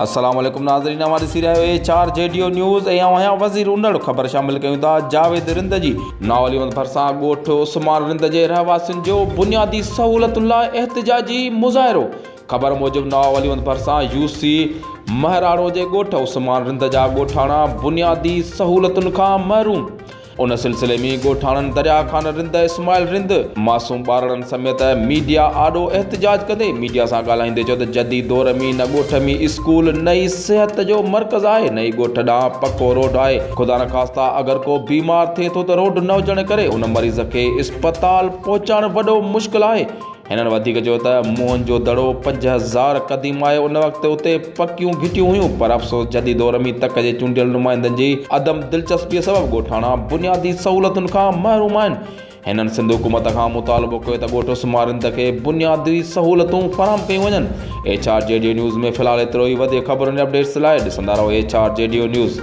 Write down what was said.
अस्सलाम वालेकुम नाज़रीन, हमारे सी रहे हो चार जेडीओ न्यूज़ यहाँ वज़ीर उन्नड़ ख़बर शामिल कयूं था। जावेद रिंद जी नावलियुनि भरिसां ॻोठ उस्मान रिंद जे रहवासियुनि जो बुनियादी सहूलतुनि लाइ एहतिजाजी मुज़ाहिरो। ख़बर मूजिबि नावलियुनि भरिसां यूसी महराणो जे ॻोठ उस्मान रिंद जा ॻोठाणा बुनियादी सहूलतुनि खां महरूम। उन सिलसिले में ॻोठाणनि दरिया ख़ान रिंद इस्माइल रिंद मासूम ॿारनि समेत मीडिया आॾो एहतिजाज कंदे मीडिया सां ॻाल्हाईंदे चयो त जदीद दौर में न ॻोठ में स्कूल नई सिहत जो मर्कज़ आहे, नई ॻोठ ॾांहुं पको रोड आहे। ख़ुदा न ख़ास्ता अगरि को बीमार थिए थो त रोड न हुजण करे उन मरीज़ खे इस्पताल पहुचाइणु वॾो मुश्किल आहे। हिननि वधीक चयो त मोहन जो दड़ो 5000 क़दीम आहे। उन वक़्तु उते पकियूं घिटियूं हुयूं, पर अफ़सोस जदीद दौर में तक जे चूंडियल नुमाइंदनि जी अदम दिलचस्पीअ सबबि ॻोठाणा बुनियादी सहूलतुनि खां महरूम आहिनि। हिननि सिंध हुकूमत खां मुतालबो कयो त ॻोठ उस्मान रिंद खे बुनियादी सहूलतूं फराहम कयूं वञनि। HR जेडीओ न्यूज़ में फ़िलहालु एतिरो ई। वधीक ख़बरुनि ऐं अपडेट्स लाइ ॾिसंदा रहो HR जेडीओ न्यूज़।